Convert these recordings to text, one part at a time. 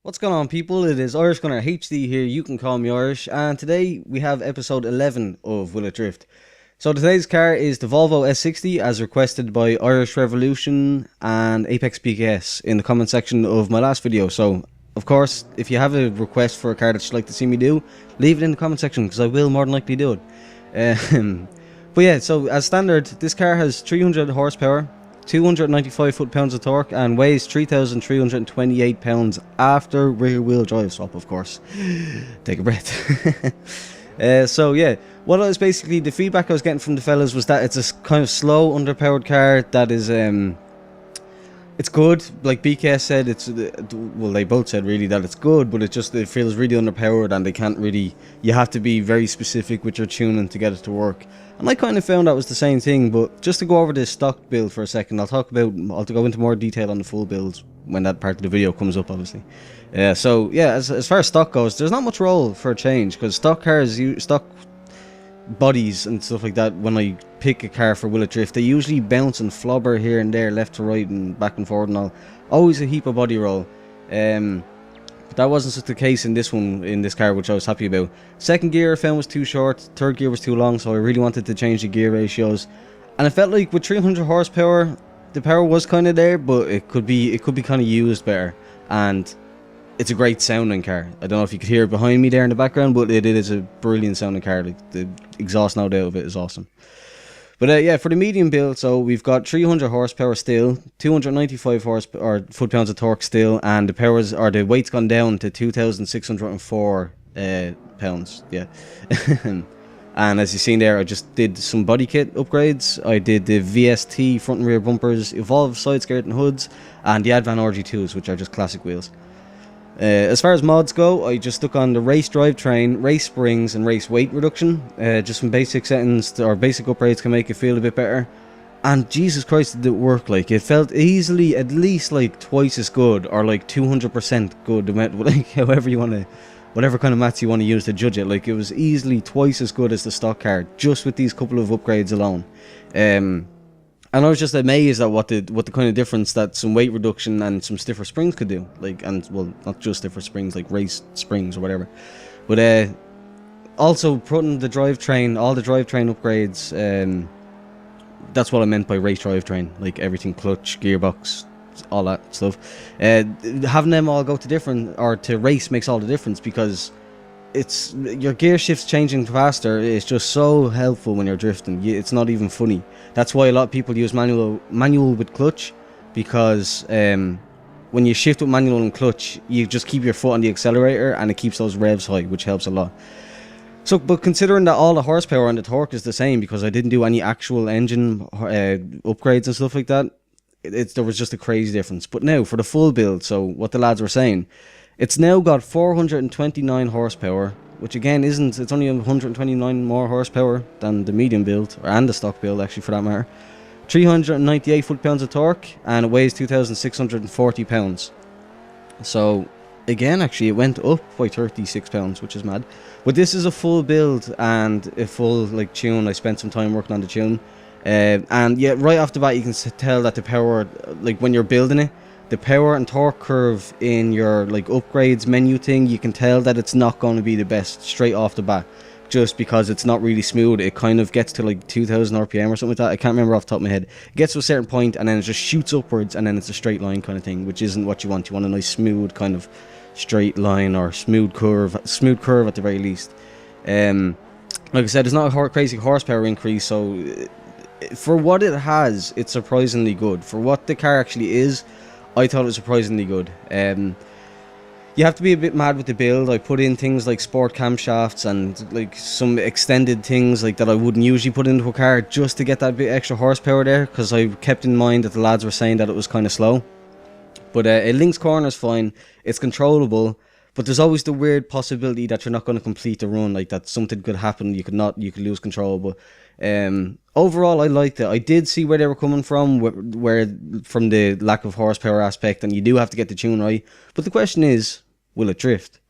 What's going on, people? It is Irish Gunner HD here. You can call me Irish, and today we have episode 11 of Will It Drift. So today's car is the Volvo S60 as requested by Irish Revolution and Apex BKS in the comment section of my last video. So, of course, if you have a request for a car that you'd like to see me do, leave it in the comment section because I will more than likely do it. But yeah, so as standard, this car has 300 horsepower, 295 foot-pounds of torque, and weighs 3,328 pounds after rear wheel drive swap, of course. Take a breath. So yeah, what I was basically, the feedback I was getting from the fellas was that it's a kind of slow, underpowered car that is it's good. Like BKS said, it's well, they both said really that it's good, but it feels really underpowered, and they can't really. You have to be very specific with your tuning to get it to work. And I kind of found that was the same thing. But just to go over this stock build for a second, I'll go into more detail on the full build when that part of the video comes up, obviously. So yeah, as far as stock goes, there's not much role for a change because stock cars, stock bodies and stuff like that, when I pick a car for Will It Drift, they usually bounce and flobber here and there, left to right and back and forward and all. Always a heap of body roll. But that wasn't such the case in this car, which I was happy about. Second gear I found was too short, third gear was too long, so I really wanted to change the gear ratios. And it felt like with 300 horsepower, the power was kind of there, but it could be kind of used better. And it's a great sounding car. I don't know if you could hear it behind me there in the background, but it is a brilliant sounding car. Like, the exhaust, no doubt of it, is awesome. But yeah, for the medium build, so we've got 300 horsepower still, 295 foot-pounds of torque still, and the weight's gone down to 2,604 pounds. Yeah. And as you've seen there, I just did some body kit upgrades. I did the VST front and rear bumpers, Evolve side skirt and hoods, and the Advan RG2s, which are just classic wheels. As far as mods go, I just stuck on the race drivetrain, race springs, and race weight reduction. Just some basic settings or basic upgrades can make it feel a bit better. And Jesus Christ, did it work! Like, it felt easily at least like twice as good, or like 200% good. Like, however you want to, whatever kind of maths you want to use to judge it. Like, it was easily twice as good as the stock car, just with these couple of upgrades alone. And I was just amazed at what the kind of difference that some weight reduction and some stiffer springs could do. Like, and well, not just stiffer springs, like race springs or whatever. But also putting the drivetrain, all the drivetrain upgrades. That's what I meant by race drivetrain. Like everything, clutch, gearbox, all that stuff. Having them all go to different or to race makes all the difference, because it's your gear shifts changing faster is just so helpful when you're drifting. It's not even funny. That's why a lot of people use manual with clutch, because when you shift with manual and clutch, you just keep your foot on the accelerator and it keeps those revs high, which helps a lot. So, but considering that all the horsepower and the torque is the same, because I didn't do any actual engine upgrades and stuff like that, there was just a crazy difference. But now for the full build, so what the lads were saying, it's now got 429 horsepower, which again it's only 129 more horsepower than the medium build, and the stock build actually for that matter. 398 foot-pounds of torque, and it weighs 2,640 pounds. So again, actually it went up by 36 pounds, which is mad. But this is a full build and a full like tune. I spent some time working on the tune, and yeah, right off the bat you can tell that the power, like when you're building it, the power and torque curve in your like upgrades menu thing, you can tell that it's not going to be the best straight off the bat, just because it's not really smooth. It kind of gets to like 2,000 RPM or something like that. I can't remember off the top of my head. It gets to a certain point and then it just shoots upwards, and then it's a straight line kind of thing, which isn't what you want. You want a nice smooth kind of straight line, or smooth curve at the very least. Like I said, it's not a crazy horsepower increase, so for what it has, it's surprisingly good. For what the car actually is, I thought it was surprisingly good. You have to be a bit mad with the build. I put in things like sport camshafts and like some extended things like that I wouldn't usually put into a car, just to get that bit extra horsepower there, because I kept in mind that the lads were saying that it was kind of slow. But it links corners fine, it's controllable, but there's always the weird possibility that you're not going to complete the run, like that something could happen, you could lose control. But overall I liked it. I did see where they were coming from, where from the lack of horsepower aspect, and you do have to get the tune right. But the question is, will it drift?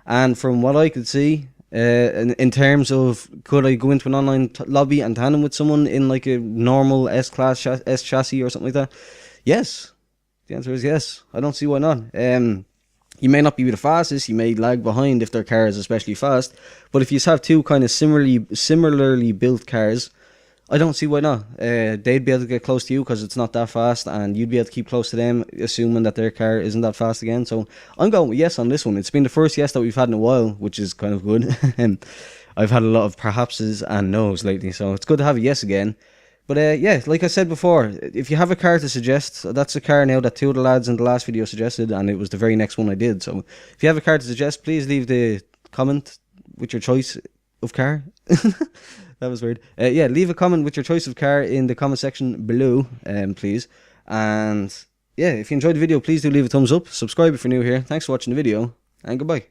And from what I could see, in terms of could I go into an online lobby and tandem with someone in like a normal S-Class S chassis or something like that, yes. The answer is yes. I don't see why not. You may not be the fastest, you may lag behind if their car is especially fast, but if you have two kind of similarly built cars, I don't see why not. They'd be able to get close to you because it's not that fast, and you'd be able to keep close to them, assuming that their car isn't that fast again. So I'm going with yes on this one. It's been the first yes that we've had in a while, which is kind of good. I've had a lot of perhapses and no's lately, so it's good to have a yes again. But yeah, like I said before, if you have a car to suggest, that's a car now that two of the lads in the last video suggested, and it was the very next one I did. So if you have a car to suggest, please leave the comment with your choice of car. That was weird. Yeah, leave a comment with your choice of car in the comment section below, please. And yeah, if you enjoyed the video, please do leave a thumbs up. Subscribe if you're new here. Thanks for watching the video, and goodbye.